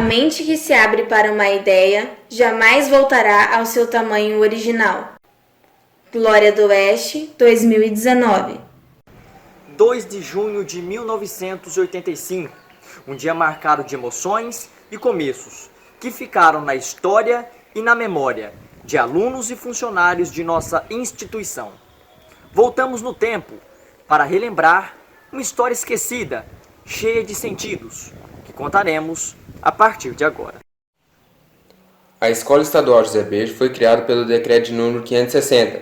mente que se abre para uma ideia jamais voltará ao seu tamanho original. Glória do Oeste, 2019. 2 de junho de 1985, um dia marcado de emoções e começos, que ficaram na história e na memória de alunos e funcionários de nossa instituição. Voltamos no tempo para relembrar uma história esquecida, cheia de sentidos, que contaremos a partir de agora. A Escola Estadual José Bejo foi criada pelo Decreto de número 560,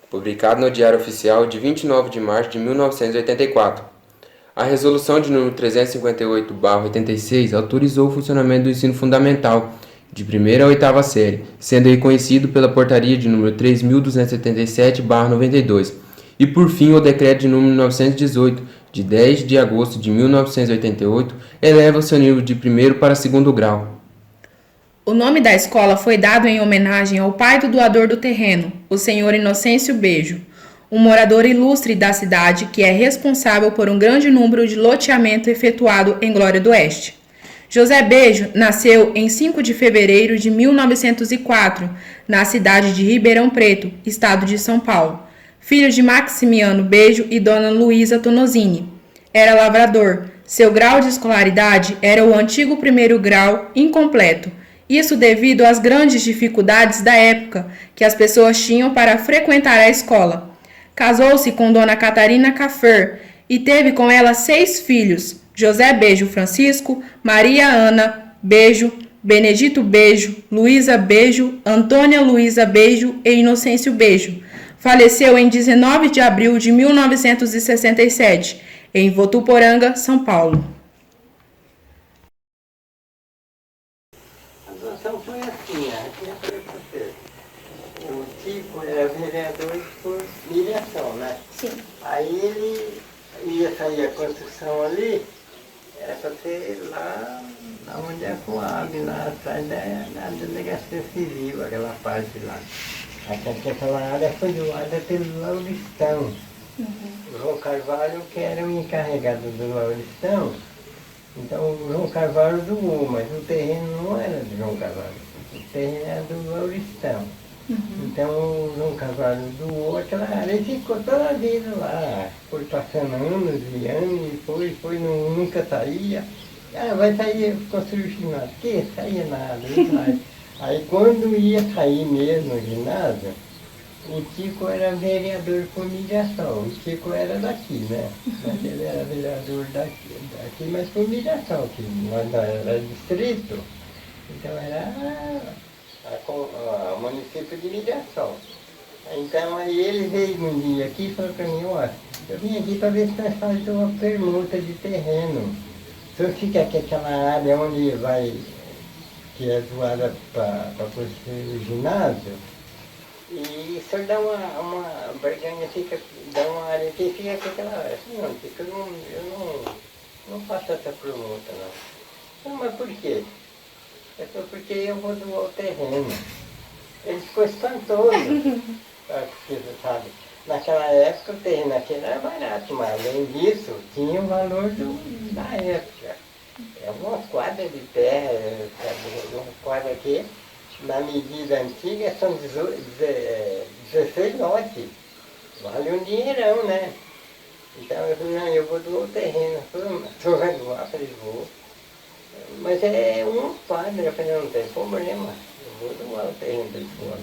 publicado no Diário Oficial de 29 de março de 1984. A Resolução de número 358/86 autorizou o funcionamento do ensino fundamental, de primeira a oitava série, sendo reconhecido pela Portaria de número 3.277/92, e por fim o Decreto de número 918, de 10 de agosto de 1988, eleva o seu nível de primeiro para segundo grau. O nome da escola foi dado em homenagem ao pai do doador do terreno, o senhor Inocêncio Bejo, um morador ilustre da cidade que é responsável por um grande número de loteamento efetuado em Glória do Oeste. José Bejo nasceu em 5 de fevereiro de 1904, na cidade de Ribeirão Preto, estado de São Paulo. Filho de Maximiano Bejo e dona Luísa Tonosini. Era lavrador. Seu grau de escolaridade era o antigo primeiro grau incompleto. Isso devido às grandes dificuldades da época que as pessoas tinham para frequentar a escola. Casou-se com dona Catarina Caffer e teve com ela 6 filhos: José Bejo Francisco, Maria Ana Bejo, Benedito Bejo, Luísa Bejo, Antônia Luísa Bejo e Inocêncio Bejo. Faleceu em 19 de abril de 1967, em Votuporanga, São Paulo. A doação foi assim, aqui eu falei para você. O Tico era vereador por Miriação, né? Sim. Aí ele ia sair a construção ali, era para ser lá onde é a Coab, lá atrás da delegacia civil, aquela parte lá. Aquela área foi doada pelo Lauristão. O João Carvalho, que era o encarregado do Lauristão, então o João Carvalho doou, mas o terreno não era do João Carvalho, o terreno era do Lauristão. Então o João Carvalho doou aquela área e ficou toda a vida lá. Foi passando anos e anos, e foi nunca saía. Vai sair, construir o ginásio. Que? Saía nada, não sai. Aí quando ia sair mesmo o ginásio, o Tico era vereador por Mirassol. O Tico era daqui, né? Ele era vereador daqui, mas por Mirassol, que nós era distrito, então era o município de Mirassol. Então aí ele veio um dia aqui e falou para mim: ó, eu vim aqui para ver se nós fazemos uma permuta de terreno. O senhor fica com aquela área onde vai, que é doada para construir o ginásio, e o senhor dá uma barganha, dá uma área que fica com aquela área. Não, eu não faço essa permuta, não. Não, mas por quê? É porque eu vou doar o terreno. Ele ficou espantoso, porque, sabe, naquela época o terreno aqui era barato, mas além disso, tinha o valor da época. É umas quadras de terra, uma quadra aqui, na medida antiga, são 16 lotes. Vale um dinheirão, né? Então eu falei: não, eu vou doar o terreno. O senhor vai doar? Eu falei: vou. Mas é uma quadra. Eu falei: não tem problema, eu vou doar o terreno da escola.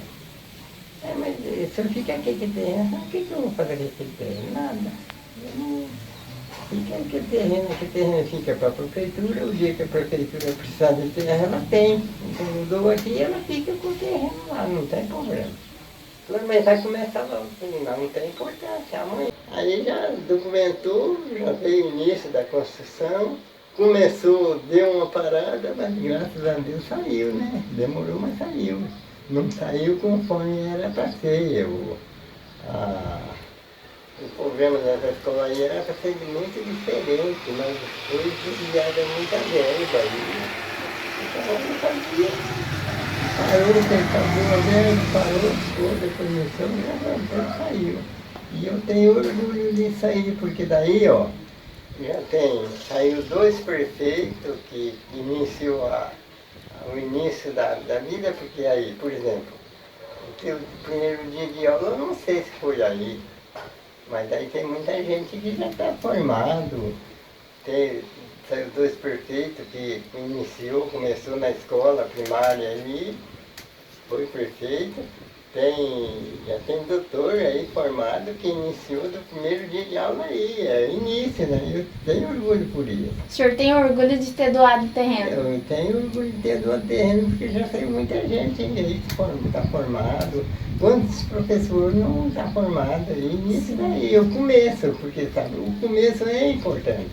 Mas se eu ficar aqui com o terreno, o que eu vou fazer com aquele terreno? Nada. Fica aquele terreno fica para a prefeitura. O dia que a prefeitura precisar de terra, ela tem. Então eu dou aqui e ela fica com o terreno lá, não tem problema. Mas vai começar logo, não tem importância, amanhã. Aí já documentou, já veio o início da construção, começou, deu uma parada, mas graças a Deus saiu, né? Demorou, mas saiu. Não saiu conforme era para ser. O problema dessa escola aí era para ser muito diferente, mas foi desviada muita verba aí. Então eu não sabia. Parou, acabou a verba, parou toda a comissão, já saiu. E eu tenho orgulho disso aí, porque daí, ó, saiu 2 prefeitos que iniciou o início da vida, porque aí, por exemplo, o teu primeiro dia de aula, eu não sei se foi aí, mas aí tem muita gente que já está formado. Tem 2 prefeitos que começou na escola primária ali, foi prefeito. Já tem doutor aí formado que iniciou do primeiro dia de aula aí, é início, né? Eu tenho orgulho por isso. O senhor tem orgulho de ter doado o terreno? Eu tenho orgulho de ter doado terreno, porque já tem muita gente aí que está formado. Quantos professores não estão formados aí? Nisso daí, o começo, porque sabe, o começo é importante.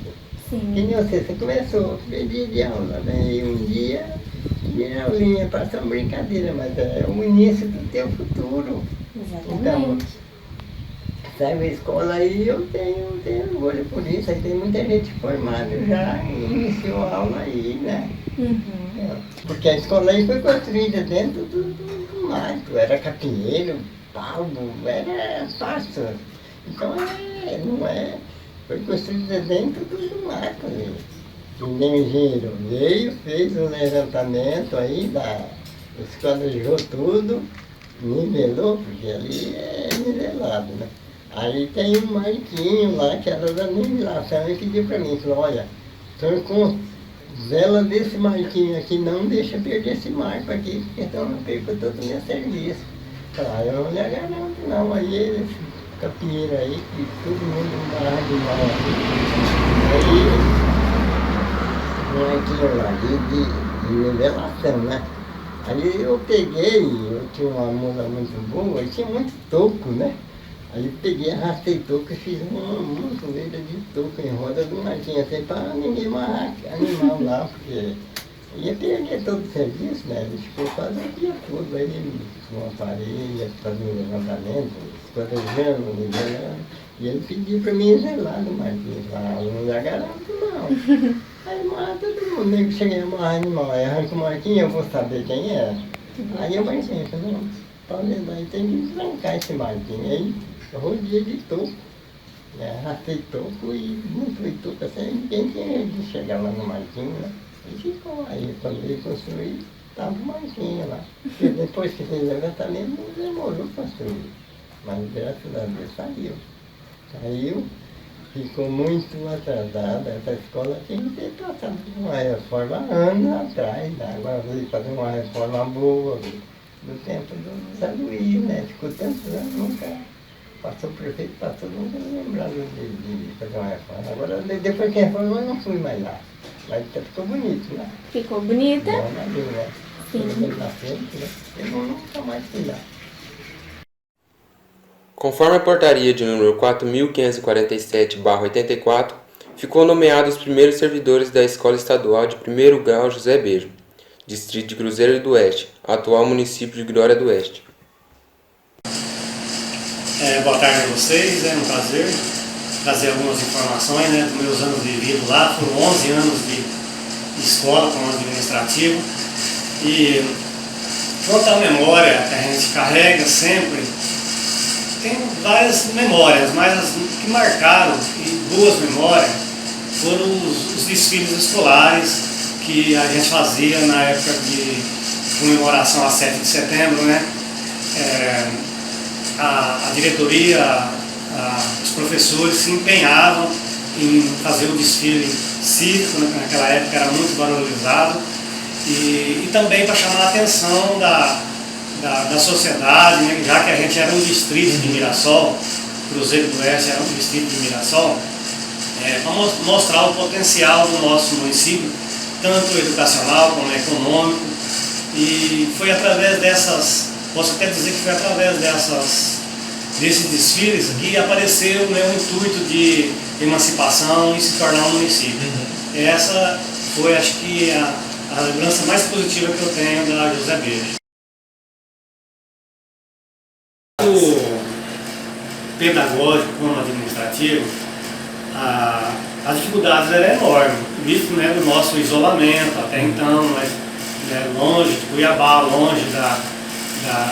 Sim. Que nem você começou o primeiro dia de aula, né? E um dia a aulinha passa uma brincadeira, mas é o início do teu futuro. Exatamente. Então, sabe, a escola aí eu tenho orgulho por isso, aí tem muita gente formada já e iniciou a aula aí, né? Uhum. Porque a escola aí foi construída dentro do mato, era capinheiro, palmo, era fácil. Então foi construída dentro do mato ali. O engenheiro veio, fez o levantamento aí esquadrijou tudo, nivelou, porque ali é nivelado, né? Aí tem um marquinho lá que era da nivelação e pediu para mim, falou, olha, o senhor com vela desse marquinho aqui, não deixa perder esse marco aqui, porque então eu perco todo o meu serviço. Falei, eu não lhe garanto não, aí esse capinheiro aí, que todo mundo morava de mal aqui. Aí marquinho lá de nivelação, né? Aí eu peguei, eu tinha uma mula muito boa, e tinha muito toco, né? Aí eu peguei, arrastei toco e fiz uma montoeira de toco em roda do marquinho, assim, para ninguém amarrar animal lá, porque ia perder todo o serviço, né? Ele ficou quase o dia todo aí, com a parede, fazendo levantamento, esquadrejando, nivelando. E ele pediu para mim zelar do marquinho, lá, eu não lhe garanto não. Aí mata todo mundo, nem que cheguei a amarrar animal, aí arranca o marquinho, eu vou saber quem é. Aí eu pensei, não, pode aí tem que trancar esse marquinho. Aí eu rodei de toco, arrastei toco e não foi toco assim, ninguém tinha jeito de chegar lá no marquinho, né? E ficou aí, quando ele construiu, estava o marquinho lá. E depois que fez o levantamento, não demorou para construir. Mas graças a Deus saiu. Saiu. Ficou muito atrasada, essa escola tinha que ter passado por uma reforma anos atrás, né? Agora veio fazer uma reforma boa, do tempo do Zé Luiz, né? Ficou tantos anos, nunca passou o prefeito, passou, nunca lembrado de fazer uma reforma. Agora, depois que a reforma, eu não fui mais lá, mas ficou bonito, né? Ficou bonita? Bom, né? Sim. Na frente, né? Eu nunca mais fui lá. Conforme a portaria de número 4.547/84, ficou nomeado os primeiros servidores da Escola Estadual de Primeiro Grau José Bejo, distrito de Cruzeiro do Oeste, atual município de Glória do Oeste. Boa tarde a vocês, é um prazer trazer algumas informações, né, dos meus anos de vida lá. Foram 11 anos de escola como administrativo e quanto à memória que a gente carrega sempre, tem várias memórias, mas as que marcaram, e boas memórias, foram os desfiles escolares que a gente fazia na época de comemoração a 7 de setembro, né? A diretoria, os professores se empenhavam em fazer o desfile cívico, né? Naquela época era muito valorizado, e também para chamar a atenção da sociedade, né? Já que a gente era um distrito de Mirassol, Cruzeiro do Oeste era um distrito de Mirassol, para mostrar o potencial do nosso município, tanto educacional como econômico, e foi através posso até dizer que foi através desses desfiles que apareceu, né, o intuito de emancipação e se tornar um município. Essa foi, acho que, a lembrança mais positiva que eu tenho da José Bejo. Tanto pedagógico como administrativo, as dificuldades eram enormes, visto, né, do nosso isolamento até então, mas, né, longe de Cuiabá, longe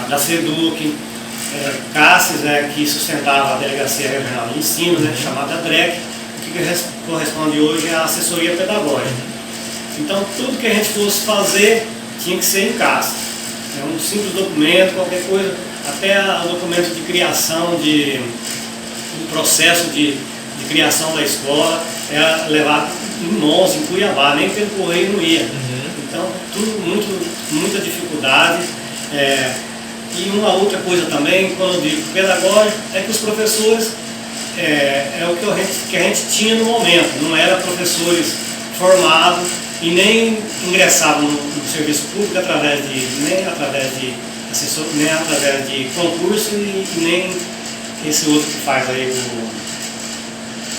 da SEDUC, Cassis, né, que sustentava a Delegacia Regional de Ensino, né, chamada DREC, que corresponde hoje à assessoria pedagógica. Então, tudo que a gente fosse fazer tinha que ser em casa. É um simples documento, qualquer coisa, até o documento de criação, o processo de criação da escola era levado em Mons, em Cuiabá, nem pelo correio não ia. Então, tudo muita dificuldade. E uma outra coisa também, quando eu digo pedagógico, é que os professores é o que a gente tinha no momento, não era professores formados e nem ingressavam no serviço público nem através de concurso e nem esse outro que faz aí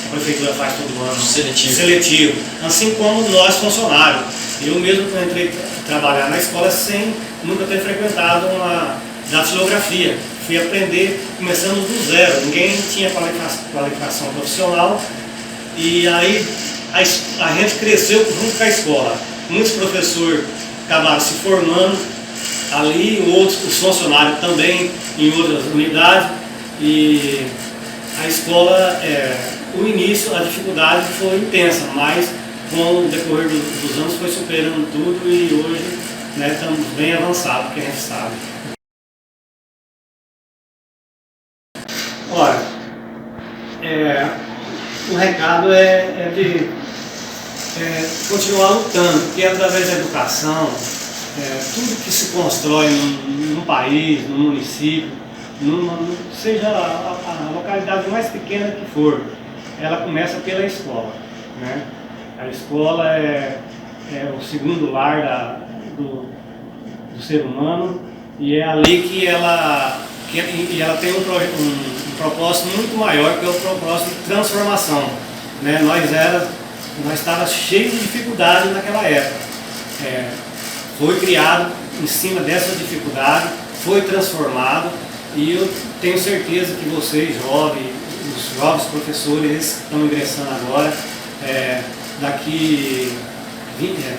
a prefeitura faz todo ano, seletivo. Assim como nós funcionários. Eu mesmo entrei trabalhar na escola sem nunca ter frequentado uma datilografia. Fui aprender começando do zero, ninguém tinha qualificação profissional e aí a gente cresceu junto com a escola. Muitos professores acabaram se formando ali, outros, os funcionários também em outras unidades e a escola, o início, a dificuldade foi intensa, mas com o decorrer dos anos foi superando tudo e hoje, né, estamos bem avançados, que a gente sabe. Olha, o recado é de continuar lutando, porque através da educação, tudo que se constrói num país, num município, seja a localidade mais pequena que for, ela começa pela escola, né? A escola é o segundo lar do ser humano e é ali que ela tem um propósito muito maior, que é o propósito de transformação, né? Nós estávamos cheios de dificuldades naquela época. Foi criado em cima dessa dificuldade, foi transformado e eu tenho certeza que vocês, os jovens professores que estão ingressando agora, daqui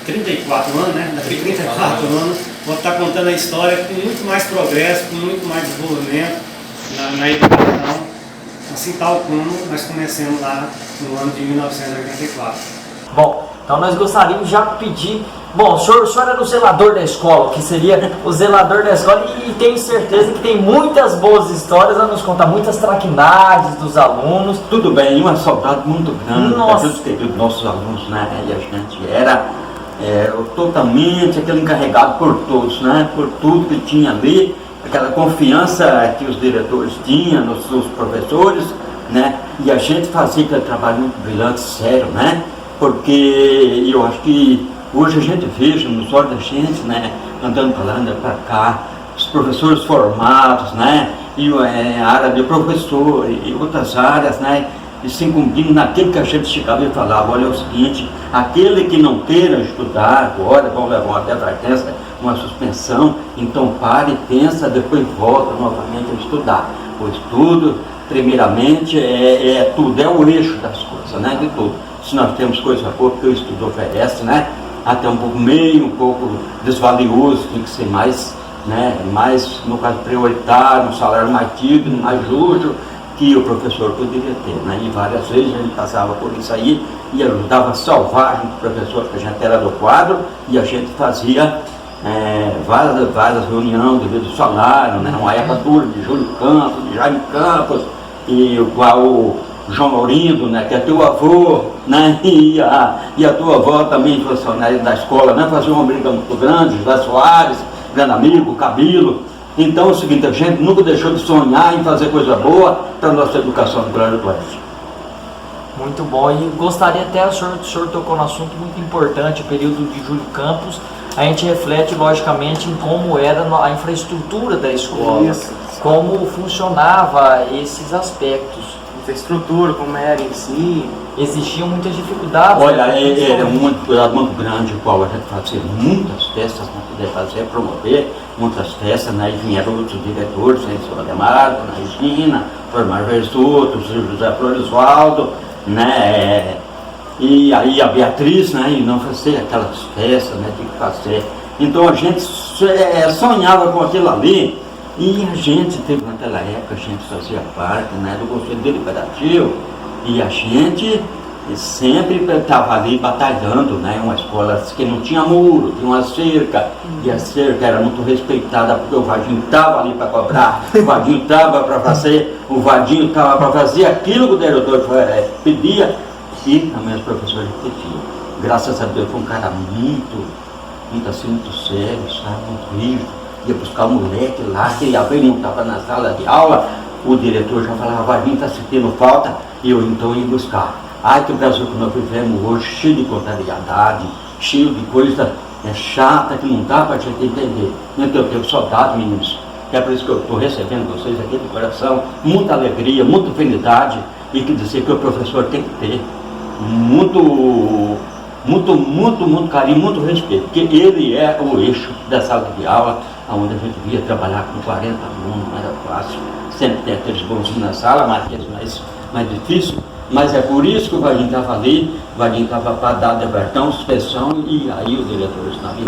34 anos, né? Daqui 34 anos, vão estar contando a história com muito mais progresso, com muito mais desenvolvimento na educação, assim tal como nós começamos lá no ano de 1984. Bom, então nós gostaríamos já de pedir... Bom, o senhor era o zelador da escola, que seria o zelador da escola, e tenho certeza que tem muitas boas histórias a nos contar, muitas traquinagens dos alunos. Tudo bem, uma saudade muito grande Nossa. dos nossos alunos, né? E a gente era totalmente aquele encarregado por todos, né? Por tudo que tinha ali, aquela confiança que os diretores tinham nos seus professores, né? E a gente fazia aquele trabalho muito brilhante, sério, né? Porque eu acho que hoje a gente veja nos olhos da gente, né, andando para lá, andando para cá, os professores formados, né, e a área de professor e outras áreas, né, e se incumbindo naquilo que a gente chegava e falava, olha, é o seguinte, aquele que não queira estudar agora, vão levar uma advertência, uma suspensão, então pare, pensa, depois volta novamente a estudar. O estudo, primeiramente, tudo, é o eixo das coisas, né, de tudo. Se nós temos coisa boa, porque o estudo oferece, né, até um pouco meio, um pouco desvalioso, tem que ser mais, né, mais, no caso, prioritário, um salário mais digno, mais justo, que o professor poderia ter, né, e várias vezes a gente passava por isso aí, e ajudava a salvar o professor, que a gente era do quadro, e a gente fazia várias reuniões devido ao salário, né, uma época dura de Júlio Campos, de Jaime Campos, e o João Laurindo, né, que é teu avô, né, e a tua avó também funcionária da escola, né, fazia uma briga muito grande, José Soares, grande amigo, Cabilo. Então é o seguinte, a gente nunca deixou de sonhar em fazer coisa boa para a nossa educação do Grande do Oeste. Muito bom, e gostaria até, o senhor tocou num assunto muito importante, o período de Júlio Campos, a gente reflete logicamente em como era a infraestrutura da escola, como funcionava esses aspectos. Infraestrutura, como era em si. Existiam muitas dificuldades. Olha, era muito cuidado muito grande, o qual a gente fazia muitas festas para poder fazer, promover muitas festas, né? E vieram outros diretores, o senhor Ademar, a Regina, o Formar Versuto, o José Floresvaldo, né? E aí a Beatriz, né? E não fazia aquelas festas, né? Tinha que fazer. Então a gente sonhava com aquilo ali. E a gente teve naquela época, a gente fazia parte, né, do Conselho Deliberativo, e a gente e sempre estava ali batalhando, né? Uma escola que não tinha muro, tinha uma cerca, e a cerca era muito respeitada, porque o vadinho estava ali para cobrar, o vadinho estava para fazer, o vadinho estava para fazer aquilo que o diretor pedia, e também os professores repetiam. Graças a Deus foi um cara muito assim, muito sério, sabe? Muito rígido. Ia buscar o moleque lá, que ia ver, não estava na sala de aula, o diretor já falava, vadinho está sentindo falta, e eu então ia buscar. Ai, que o Brasil que nós vivemos hoje, cheio de contrariedade, cheio de coisa chata que não dá para a gente entender. Então eu tenho saudade, meninos. É por isso que eu estou recebendo vocês aqui de coração, muita alegria, muita felicidade, e que dizer que o professor tem que ter muito carinho, muito respeito, porque ele é o eixo da sala de aula, onde a gente via trabalhar com 40 alunos, não era fácil, sempre tem aqueles bonzinhos na sala, mas mais difícil. Mas é por isso que o Vadinho estava ali, o Vadinho estava para dar diversão, suspensão, e aí o diretor estava ali.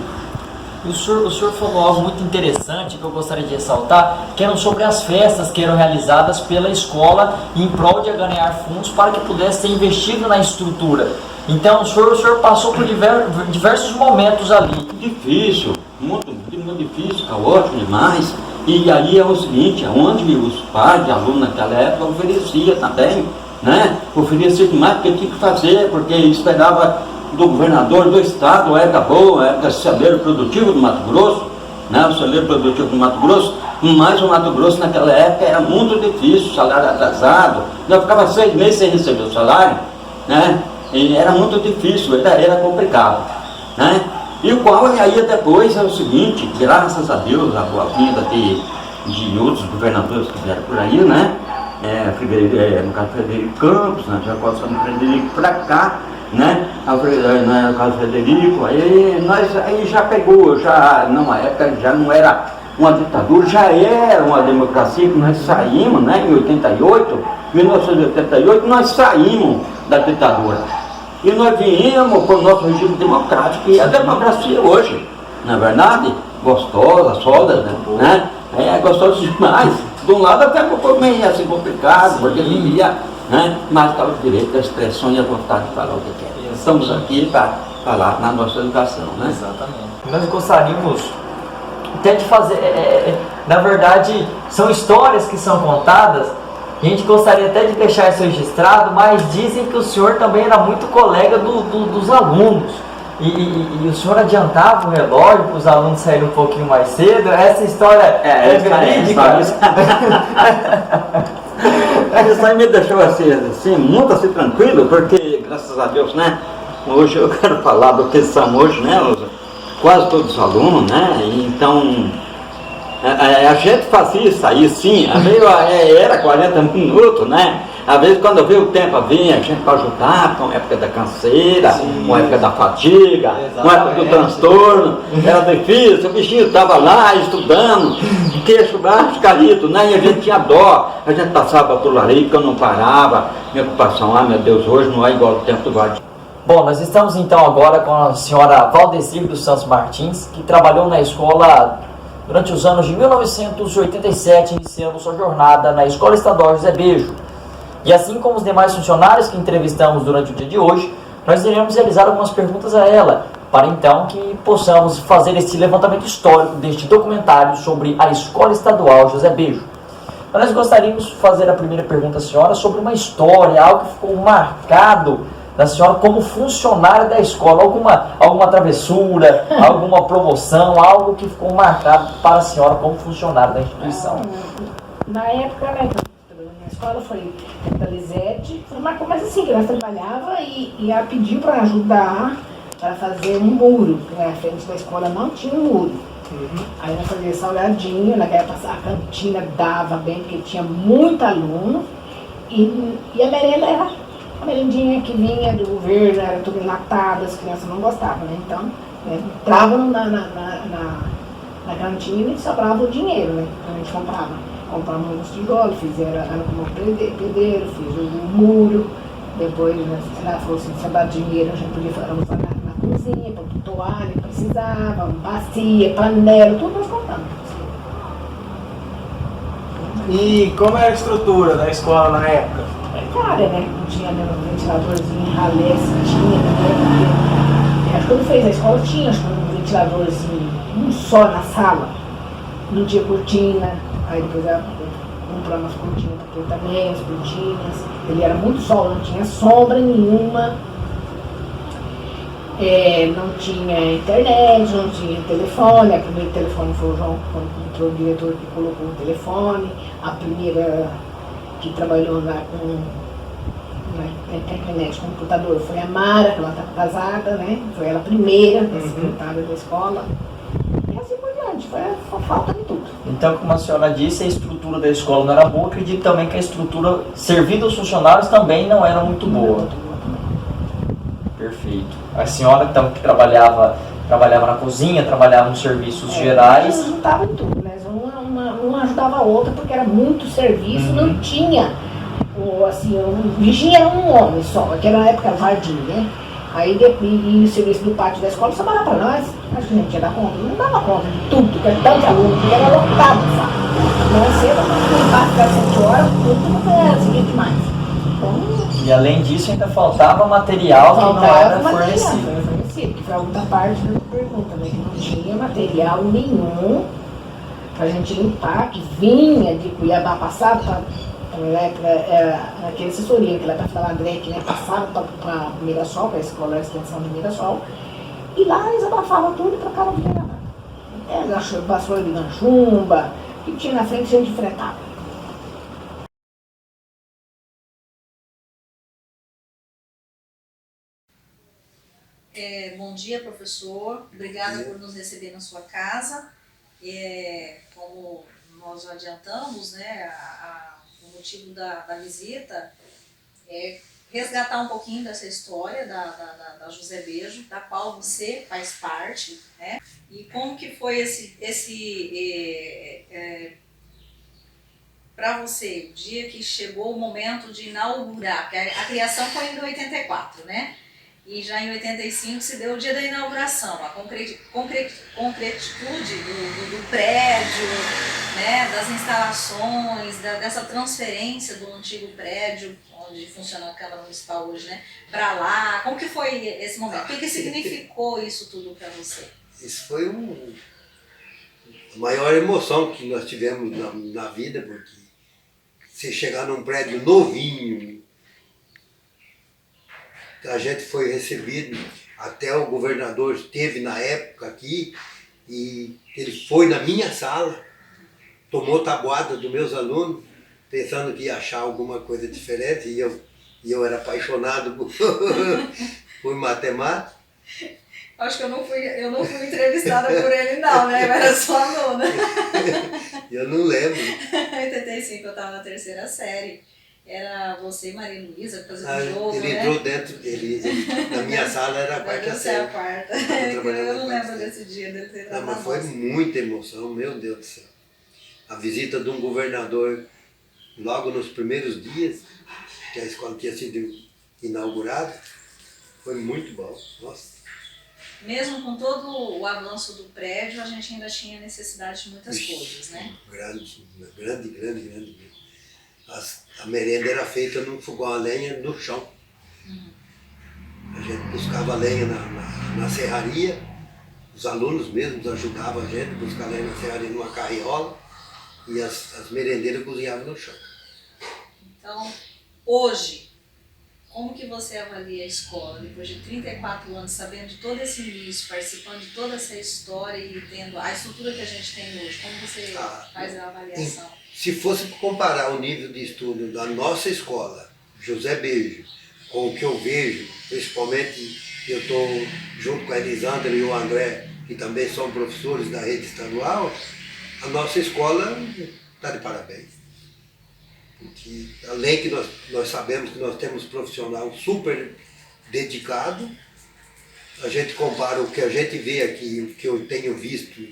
O senhor falou algo muito interessante que eu gostaria de ressaltar, que eram sobre as festas que eram realizadas pela escola em prol de ganhar fundos para que pudesse ser investido na estrutura. Então o senhor passou por diversos momentos ali. Difícil, muito difícil, caótico demais. E aí é o seguinte, onde os pais de alunos naquela época ofereciam também, né? Oferecia demais porque tinha que fazer, porque esperava do governador do estado, a época boa, a época do celeiro produtivo do Mato Grosso, né? O celeiro produtivo do Mato Grosso, mas o Mato Grosso naquela época era muito difícil, salário atrasado, eu ficava 6 meses sem receber o salário, né? E era muito difícil, era complicado, né? E o qual aí depois é o seguinte, graças a Deus, a boa vinda de outros governadores que vieram por aí, né? No caso Frederico Campos, né? Já passamos Frederico para cá, né? No caso Frederico, aí já pegou, já numa época já não era uma ditadura, já era uma democracia que nós saímos, né? Em 1988 nós saímos da ditadura. E nós viemos com o nosso regime democrático, e a democracia hoje, na verdade, gostosa, sólida, né? É gostosa demais. De um lado até um pouco meio assim complicado, porque vivia, né? Mas está o direito da expressão e a vontade de falar o que quer. Estamos aqui para falar na nossa educação, né? Exatamente. Nós gostaríamos até de fazer, na verdade, são histórias que são contadas. A gente gostaria até de deixar isso registrado, mas dizem que o senhor também era muito colega dos alunos. E o senhor adiantava o relógio para os alunos saírem um pouquinho mais cedo. Essa história é verídica? Isso aí me deixou assim, muito assim tranquilo, porque, graças a Deus, né? Hoje eu quero falar do que são hoje, né? Quase todos os alunos, né? Então, a gente fazia isso aí, sim, era 40 minutos, né? Às vezes quando veio o tempo vinha a gente para ajudar, com a época da canseira, com a época da fadiga, com a época do transtorno, era difícil, o bichinho estava lá estudando, queixo baixo, caído, né? E a gente tinha dó, a gente passava por ali, que eu não parava, minha ocupação, meu Deus, hoje não é igual ao tempo do Vadinho. Bom, nós estamos então agora com a senhora Valdecir dos Santos Martins, que trabalhou na escola durante os anos de 1987, iniciando sua jornada na Escola Estadual José Bejo. E assim como os demais funcionários que entrevistamos durante o dia de hoje, nós iremos realizar algumas perguntas a ela, para então que possamos fazer esse levantamento histórico deste documentário sobre a Escola Estadual José Bejo. Nós gostaríamos de fazer a primeira pergunta à senhora sobre uma história, algo que ficou marcado da senhora como funcionária da escola, alguma travessura, alguma promoção, algo que ficou marcado para a senhora como funcionária da instituição. Na época, né, na escola foi da Lisete, mas assim, que nós trabalhava e ela pediu para ajudar para fazer um muro, porque na frente da escola não tinha um muro. Aí nós fazia essa olhadinha, ela queria passar a cantina, dava bem, porque tinha muito aluno, e a merenda era a merendinha que vinha do governo, era tudo enlatado, as crianças não gostavam, né? Então, entravam na cantina e sobrava o dinheiro, né? A gente comprava uns tijolos, fizeram como pedreiro, fiz o muro, depois ela falou assim, se dar dinheiro a gente podia usar na cozinha, para toalha, precisava, bacia, panela, tudo nós compramos. E como era a estrutura da escola na época? precária, né? Não tinha ventiladorzinho, ralé, se tinha, né? Acho que quando fez a escola tinha, acho que um ventiladorzinho, um só na sala. Não tinha cortina, aí depois compramos as cortinas para ter também, as cortinas. Ele era muito sol, não tinha sombra nenhuma. Não tinha internet, não tinha telefone. O primeiro telefone foi o João, quando entrou o diretor que colocou o telefone. A primeira que trabalhou lá na internet, com computador, foi a Mara, que ela está casada, né? Foi ela a primeira, a secretária da escola. E assim por diante, foi falta de tudo. Então, como a senhora disse, a estrutura da escola não era boa. Acredito também que a estrutura servida aos funcionários também não era muito boa. Perfeito. A senhora então, que trabalhava na cozinha, trabalhava nos serviços gerais. Nós ajudava em tudo, né? Uma ajudava a outra porque era muito serviço, não tinha, assim, o vigia era um homem só, que era na época jardim, né? Aí e o serviço do pátio da escola só dava para nós, acho que a gente ia dar conta, não dava conta de tudo, porque era tanto aluno, porque era lotado, sabe? Não cedo, no pátio das 7 horas, tudo não era seguinte demais. Então, e além disso ainda faltava material que não era fornecido. Que foi a outra parte da pergunta, né? Que não tinha material nenhum pra gente limpar, que vinha de Cuiabá, passava para aquela assessoria que lá para falar Grec, né? Passava para Mirassol, para a escola de extensão de Mirassol, e lá eles abafavam tudo e para cá não vinha nada. Vassoura de ganchumba, o que tinha na frente a gente enfrentava. Bom dia, professor. Obrigada por nos receber na sua casa. Como nós já adiantamos, né, o motivo da visita é resgatar um pouquinho dessa história da José Bejo, da qual você faz parte, né? E como que foi para você, o dia que chegou o momento de inaugurar, porque a criação foi em 84, né? E já em 85 se deu o dia da inauguração, a concretitude do prédio, né, das instalações, dessa transferência do antigo prédio, onde funciona a Câmara Municipal hoje, né, para lá. Como que foi esse momento? O que significou isso tudo para você? Isso foi a maior emoção que nós tivemos na vida, porque você chegar num prédio novinho, a gente foi recebido, até o governador esteve na época aqui, e ele foi na minha sala, tomou tabuada dos meus alunos, pensando que ia achar alguma coisa diferente, e eu era apaixonado por matemática. Acho que eu não fui entrevistada por ele não, né? Eu era só aluna. Eu não lembro. Em 85 eu estava na 3ª série. Era você e Maria Luísa fazendo jogo, ele né? Entrou dentro, na minha sala era a 4ª série. Eu não lembro desse dia dele ter entrado. Mas foi muita emoção, meu Deus do céu. A visita de um governador logo nos primeiros dias, que a escola tinha sido inaugurada, foi muito bom. Nossa. Mesmo com todo o avanço do prédio, a gente ainda tinha necessidade de muitas coisas, né? Grande. A merenda era feita num fogão a lenha no chão. A gente buscava lenha na serraria, os alunos mesmos ajudavam a gente a buscar lenha na serraria numa carriola, e as merendeiras cozinhavam no chão. Então, hoje, como que você avalia a escola, depois de 34 anos, sabendo de todo esse início, participando de toda essa história e tendo a estrutura que a gente tem hoje? Como você faz a avaliação? Se fosse comparar o nível de estudo da nossa escola, José Bejo, com o que eu vejo, principalmente eu estou junto com a Elisandra e o André, que também são professores da rede estadual, a nossa escola está de parabéns. Porque além que nós sabemos que nós temos profissional super dedicado, a gente compara o que a gente vê aqui, o que eu tenho visto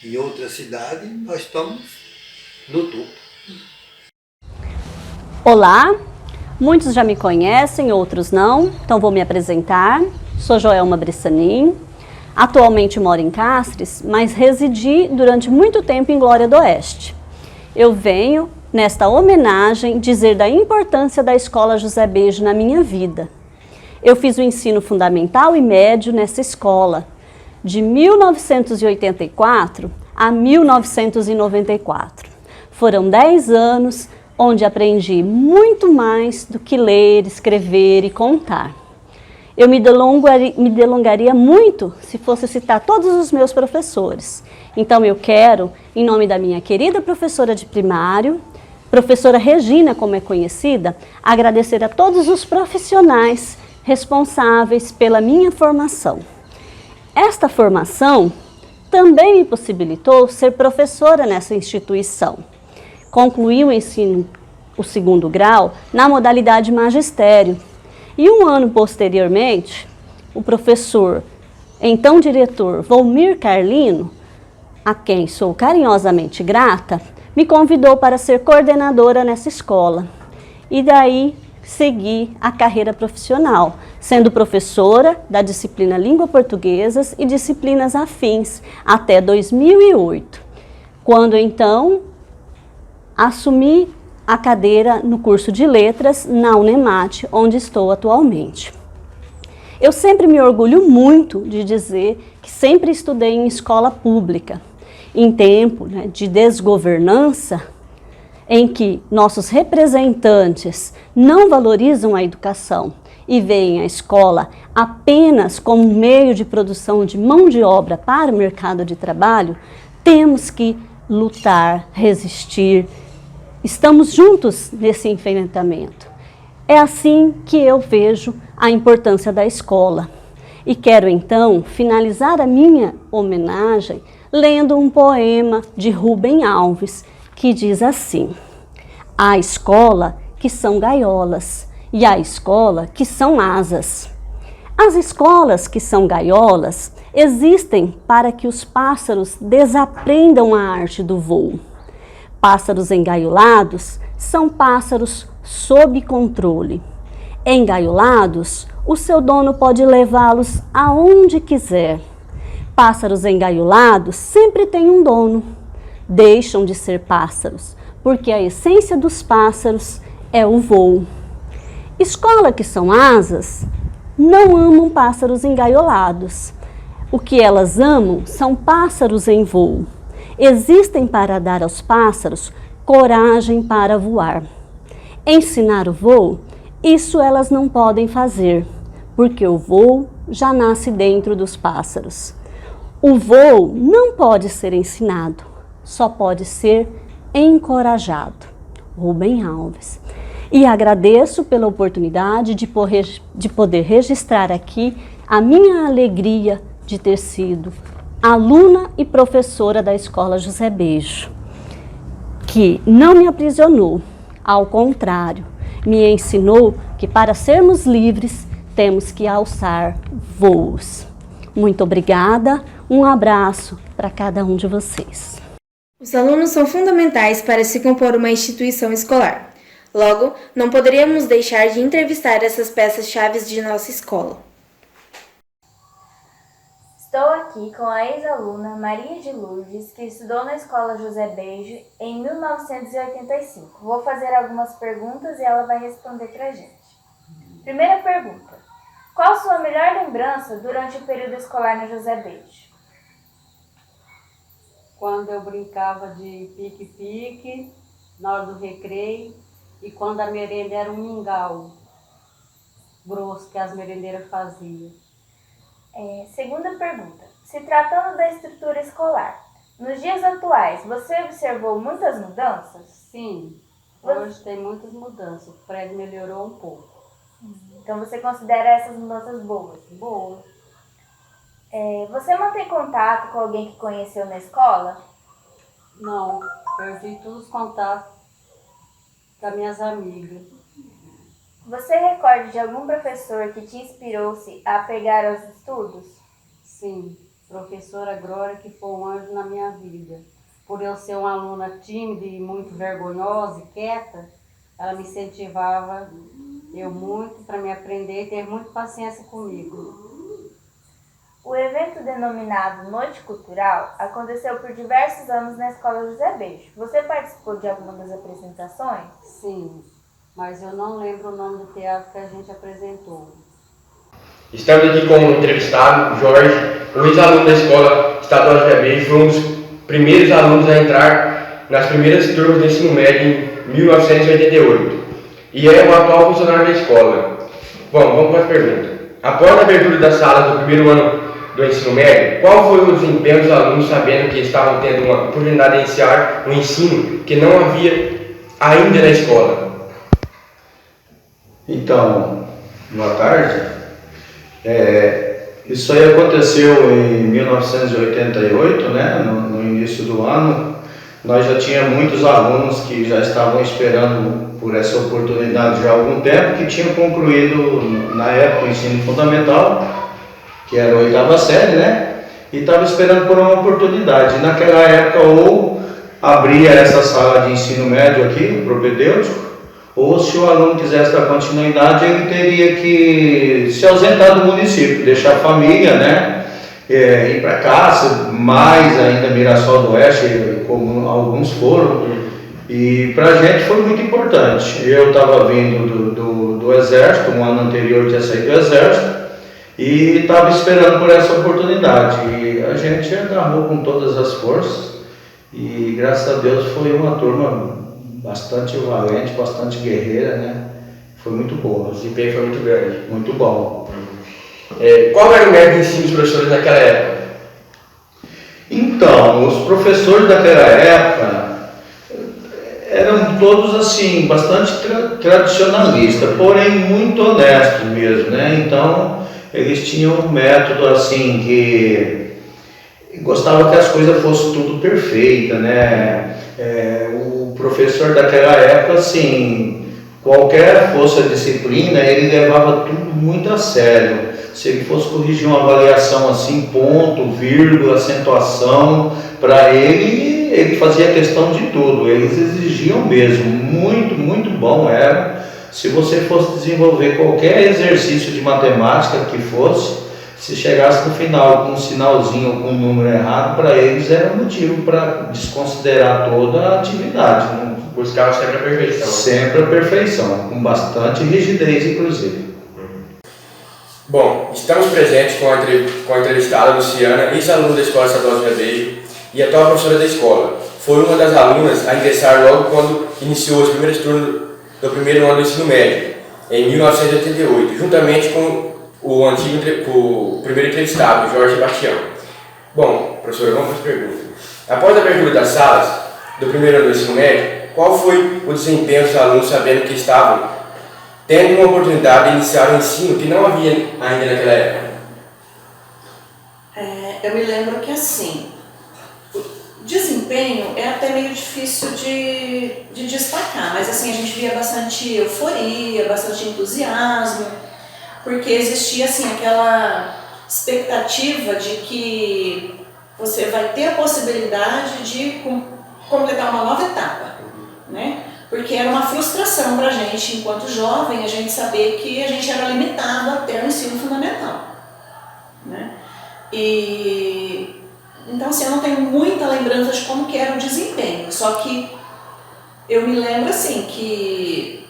em outras cidades, nós estamos no topo. Olá, muitos já me conhecem, outros não, então vou me apresentar. Sou Joelma Brissanin, atualmente moro em Castres, mas residi durante muito tempo em Glória do Oeste. Eu venho nesta homenagem, dizer da importância da Escola José Bejo na minha vida. Eu fiz o ensino fundamental e médio nessa escola, de 1984 a 1994. Foram 10 anos onde aprendi muito mais do que ler, escrever e contar. Eu me delongaria muito se fosse citar todos os meus professores. Então eu quero, em nome da minha querida professora de primário, professora Regina, como é conhecida, agradecer a todos os profissionais responsáveis pela minha formação. Esta formação também me possibilitou ser professora nessa instituição. Concluí o ensino, o 2º grau, na modalidade magistério. E um ano posteriormente, o professor, então diretor Volmir Carlino, a quem sou carinhosamente grata, me convidou para ser coordenadora nessa escola. E daí segui a carreira profissional, sendo professora da disciplina Língua Portuguesa e disciplinas afins, até 2008, quando então assumi a cadeira no curso de Letras na Unemate, onde estou atualmente. Eu sempre me orgulho muito de dizer que sempre estudei em escola pública, em tempo de desgovernança, em que nossos representantes não valorizam a educação e veem a escola apenas como meio de produção de mão de obra para o mercado de trabalho, temos que lutar, resistir. Estamos juntos nesse enfrentamento. É assim que eu vejo a importância da escola. E quero então finalizar a minha homenagem lendo um poema de Rubem Alves, que diz assim: há escola que são gaiolas e há escola que são asas. As escolas que são gaiolas existem para que os pássaros desaprendam a arte do voo. Pássaros engaiolados são pássaros sob controle. Engaiolados, o seu dono pode levá-los aonde quiser. Pássaros engaiolados sempre têm um dono. Deixam de ser pássaros, porque a essência dos pássaros é o voo. Escola que são asas não amam pássaros engaiolados. O que elas amam são pássaros em voo. Existem para dar aos pássaros coragem para voar. Ensinar o voo, isso elas não podem fazer, porque o voo já nasce dentro dos pássaros. O voo não pode ser ensinado, só pode ser encorajado. Rubem Alves. E agradeço pela oportunidade de poder registrar aqui a minha alegria de ter sido aluna e professora da Escola José Bejo, que não me aprisionou, ao contrário, me ensinou que para sermos livres temos que alçar voos. Muito obrigada, um abraço para cada um de vocês. Os alunos são fundamentais para se compor uma instituição escolar. Logo, não poderíamos deixar de entrevistar essas peças-chave de nossa escola. Estou aqui com a ex-aluna Maria de Lourdes, que estudou na Escola José Bejo em 1985. Vou fazer algumas perguntas e ela vai responder para a gente. Primeira pergunta: qual sua melhor lembrança durante o período escolar na José Bejo? Quando eu brincava de pique-pique, na hora do recreio, e quando a merenda era um mingau grosso que as merendeiras faziam. Segunda pergunta: se tratando da estrutura escolar, nos dias atuais, você observou muitas mudanças? Sim, hoje tem muitas mudanças, o prédio melhorou um pouco. Então você considera essas mudanças boas? Boa. Você mantém contato com alguém que conheceu na escola? Não, perdi todos os contatos das minhas amigas. Você recorda de algum professor que te inspirou-se a pegar aos estudos? Sim, professora Glória, que foi um anjo na minha vida. Por eu ser uma aluna tímida e muito vergonhosa e quieta, ela me incentivava muito para me aprender e ter muita paciência comigo. O evento denominado Noite Cultural aconteceu por diversos anos na Escola José Beijo. Você participou de alguma das apresentações? Sim, mas eu não lembro o nome do teatro que a gente apresentou. Estamos aqui com o entrevistado, Jorge, um ex-aluno da Escola Estadual José Beijo, foi um dos primeiros alunos a entrar nas primeiras turmas do ensino médio em 1988 e é o atual funcionário da escola. Bom, vamos para a pergunta. Após a abertura das salas do primeiro ano do ensino médio, qual foi o desempenho dos alunos sabendo que estavam tendo uma oportunidade de iniciar um ensino que não havia ainda na escola? Então, boa tarde. Isso aí aconteceu em 1988, né? No início do ano. Nós já tínhamos muitos alunos que já estavam esperando por essa oportunidade já há algum tempo, que tinham concluído na época o ensino fundamental, que era a 8ª série, né? E estavam esperando por uma oportunidade. Naquela época, ou abria essa sala de ensino médio aqui, propedêutico, ou se o aluno quisesse dar continuidade, ele teria que se ausentar do município, deixar a família, né? Ir para casa, mais ainda Mirassol do Oeste, como alguns foram. E para a gente foi muito importante. Eu estava vindo do Exército, um ano anterior tinha saído do Exército, e estava esperando por essa oportunidade. E a gente agarrou com todas as forças, e graças a Deus foi uma turma bastante valente, bastante guerreira, né? Foi muito boa. O desempenho foi muito grande. Muito bom. Qual era o método de ensino dos professores naquela época? Então, os professores daquela época eram todos assim, bastante tradicionalistas, porém muito honestos mesmo, né? Então, eles tinham um método assim que gostava que as coisas fossem tudo perfeita, né? O professor daquela época, assim, qualquer fosse a disciplina, ele levava tudo muito a sério. Se ele fosse corrigir uma avaliação assim, ponto, vírgula, acentuação, para ele fazia questão de tudo. Eles exigiam mesmo, muito, muito bom era. Se você fosse desenvolver qualquer exercício de matemática que fosse, se chegasse no final com um sinalzinho ou com um número errado, para eles era motivo para desconsiderar toda a atividade. Né? Buscava sempre a perfeição. Sempre a perfeição, com bastante rigidez, inclusive. Bom, estamos presentes com a entrevistada Luciana, ex-aluna da Escola Estadual José Beijo e atual professora da escola. Foi uma das alunas a ingressar logo quando iniciou os primeiros turnos do primeiro ano do ensino médio, em 1988, juntamente com o primeiro entrevistado, Jorge Bastião. Bom, professora, vamos para as perguntas. Após a abertura das salas do primeiro ano do ensino médio, qual foi o desempenho dos alunos sabendo que estavam tendo uma oportunidade de iniciar um ensino que não havia ainda naquela época? Eu me lembro que assim, o desempenho é até meio difícil de destacar, mas assim, a gente via bastante euforia, bastante entusiasmo, porque existia assim aquela expectativa de que você vai ter a possibilidade de completar uma nova etapa, né? Porque era uma frustração para a gente, enquanto jovem, a gente saber que a gente era limitado até o ensino fundamental, né? Então, assim, eu não tenho muita lembrança de como que era o desempenho, só que eu me lembro, assim, que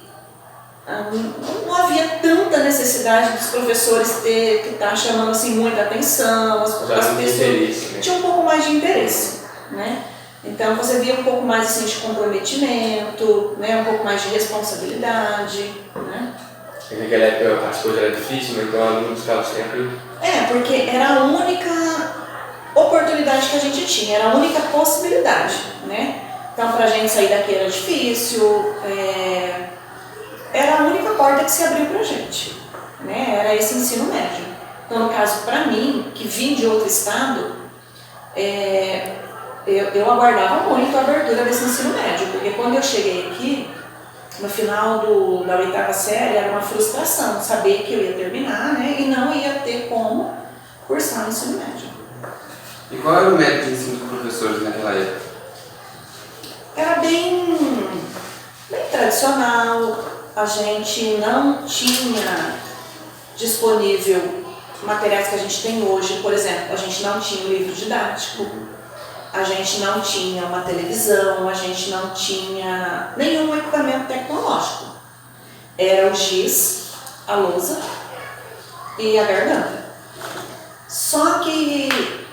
não havia tanta necessidade dos professores que estar chamando, assim, muita atenção, as pessoas tinham um pouco mais de interesse, né? Então você via um pouco mais assim, de comprometimento, né? Um pouco mais de responsabilidade, né? Naquela época as coisas eram difíceis, então o aluno buscava sempre... porque era a única oportunidade que a gente tinha, era a única possibilidade, né? Então pra gente sair daqui era difícil, era a única porta que se abriu pra gente, né? Era esse ensino médio. Então no caso pra mim, que vim de outro estado, eu aguardava muito a abertura desse ensino médio, porque quando eu cheguei aqui, no final da 8ª série, era uma frustração saber que eu ia terminar, né, e não ia ter como cursar o ensino médio. E qual era o método de ensino dos professores naquela época? Era bem tradicional, a gente não tinha disponível materiais que a gente tem hoje. Por exemplo, a gente não tinha o livro didático, a gente não tinha uma televisão, a gente não tinha nenhum equipamento tecnológico. Era o giz, a lousa e a garganta. Só que,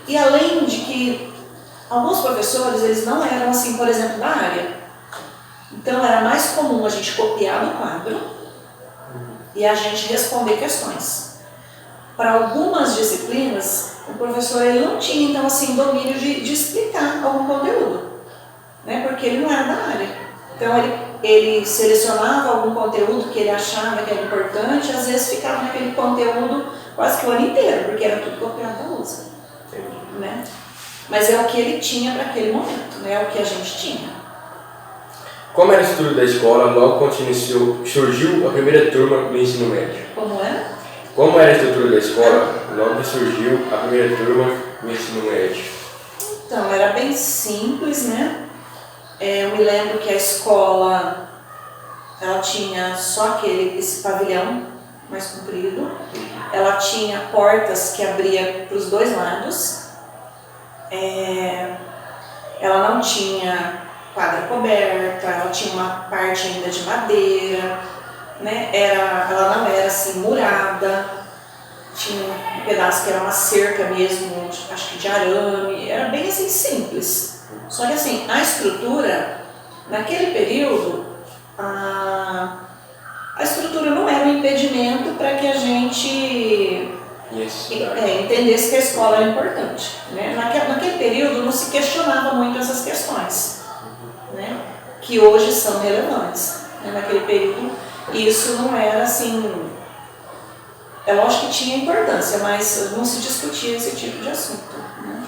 e além de que alguns professores, eles não eram assim, por exemplo, da área. Então era mais comum a gente copiar no quadro e a gente responder questões. Para algumas disciplinas, o professor ele não tinha, então, assim, domínio de explicar algum conteúdo, né? Porque ele não era da área. Então, ele selecionava algum conteúdo que ele achava que era importante, às vezes ficava naquele conteúdo quase que o ano inteiro, porque era tudo copiado da lousa, né? Mas é o que ele tinha para aquele momento, né? É o que a gente tinha. Como era o estudo da escola logo quando surgiu a primeira turma do ensino médio? Como era? Como era a estrutura da escola logo que surgiu a primeira turma do ensino médio? Então, era bem simples, né? Eu me lembro que a escola, ela tinha só esse pavilhão mais comprido. Ela tinha portas que abria para os dois lados. Ela não tinha quadra coberta, ela tinha uma parte ainda de madeira, né? Ela não era assim murada, tinha um pedaço que era uma cerca mesmo, acho que de arame, era bem assim simples. Só que assim, a estrutura, naquele período, a estrutura não era um impedimento para que a gente entendesse que a escola era importante, né? Naquele período não se questionava muito essas questões, né? Que hoje são relevantes, né? Naquele período isso não era assim, é lógico que tinha importância, mas não se discutia esse tipo de assunto, né?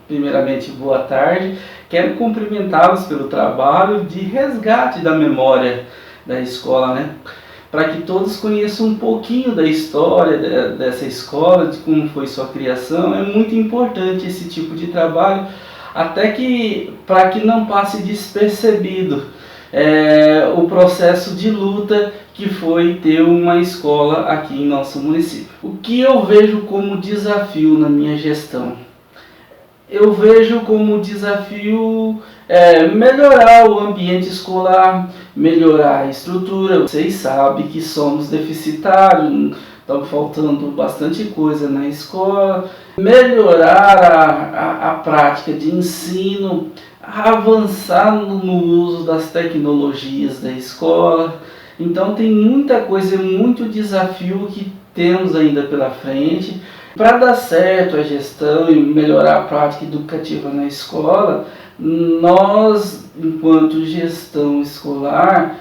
Primeiramente, boa tarde. Quero cumprimentá-los pelo trabalho de resgate da memória da escola, né? Para que todos conheçam um pouquinho da história dessa escola, de como foi sua criação. É muito importante esse tipo de trabalho, até que para que não passe despercebido o processo de luta que foi ter uma escola aqui em nosso município. O que eu vejo como desafio na minha gestão? Eu vejo como desafio melhorar o ambiente escolar, melhorar a estrutura. Vocês sabem que somos deficitários, está faltando bastante coisa na escola. Melhorar a prática de ensino, avançar no uso das tecnologias da escola. Então tem muita coisa, muito desafio que temos ainda pela frente. Para dar certo a gestão e melhorar a prática educativa na escola, nós, enquanto gestão escolar,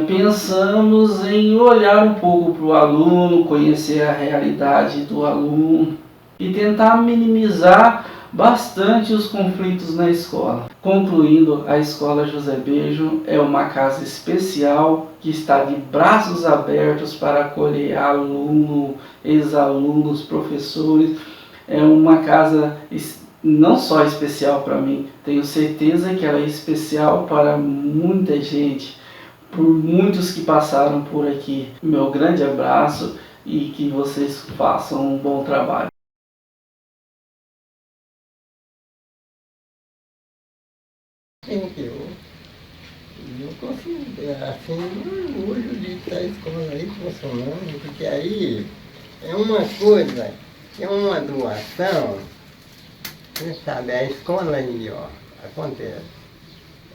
pensamos em olhar um pouco para o aluno, conhecer a realidade do aluno e tentar minimizar bastante os conflitos na escola. Concluindo, a Escola José Bejo é uma casa especial que está de braços abertos para acolher aluno, ex-alunos, professores. É uma casa não só especial para mim, tenho certeza que ela é especial para muita gente, por muitos que passaram por aqui. Meu grande abraço e que vocês façam um bom trabalho. Eu consigo, assim, um orgulho de estar a escola aí funcionando, porque aí é uma coisa, é uma doação, você sabe, a escola aí, ó, acontece,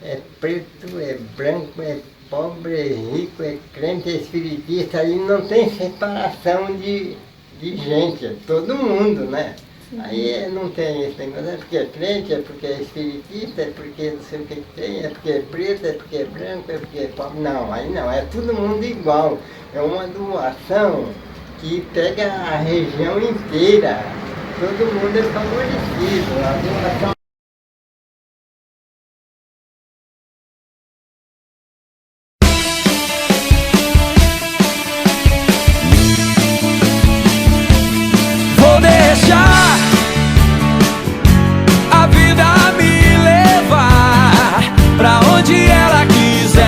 é preto, é branco, é pobre, é rico, é crente, é espiritista, aí não tem separação de gente, é todo mundo, né? Aí não tem esse negócio, é porque é crente, é porque é espiritista, é porque não sei o que tem, é porque é preto, é porque é branco, é porque é pobre. Não, aí não, é todo mundo igual. É uma doação que pega a região inteira. Todo mundo é favorecido. A doação pra onde ela quiser.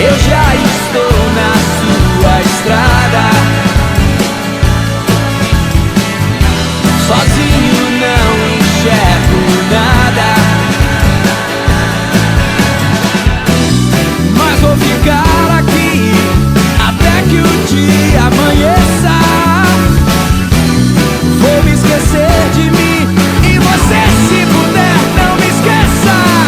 eu já estou na sua estrada. Sozinho não enxergo nada, mas vou ficar aqui até que o dia amanheça. Vou me esquecer de mim e você, se puder, não me esqueça.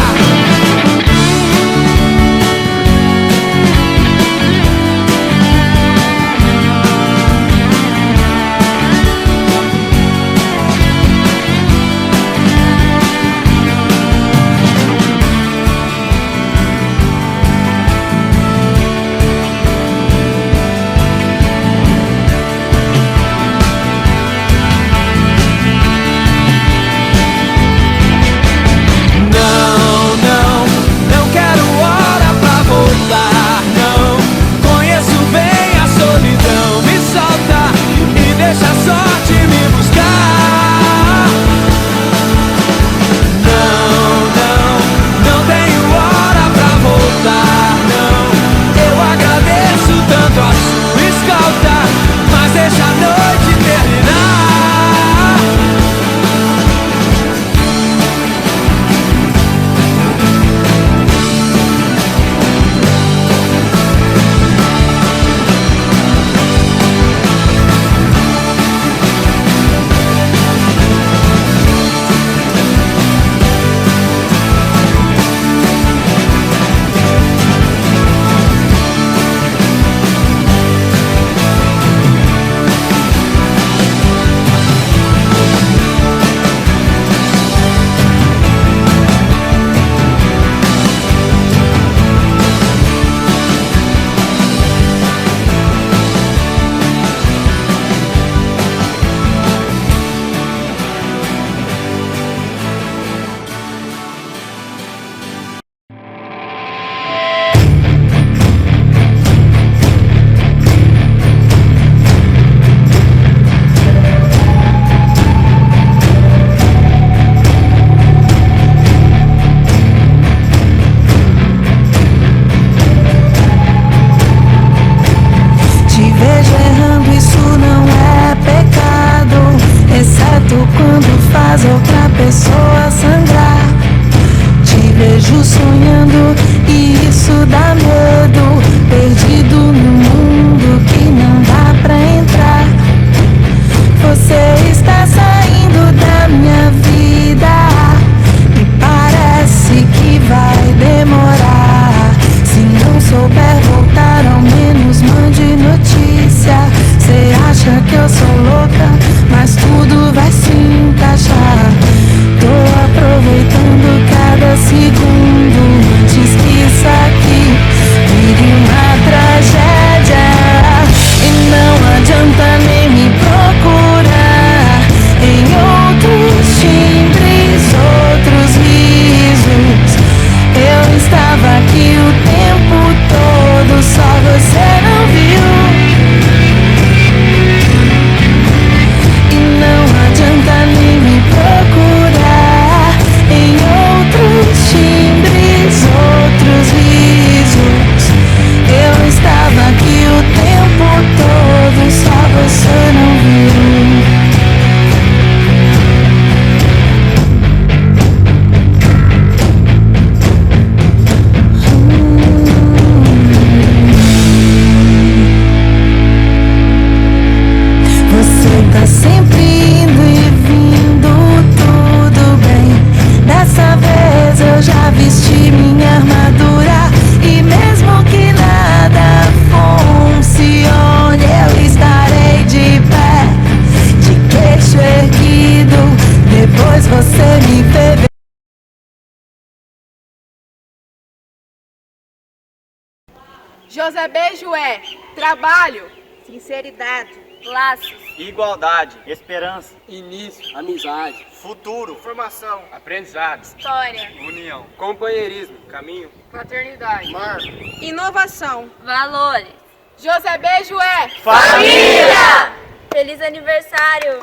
José Beijo é trabalho, sinceridade, laços, igualdade, esperança, início, amizade, futuro, formação, aprendizado, história, união, companheirismo, caminho, fraternidade, mar, inovação, valores. José Beijo é família! Feliz aniversário!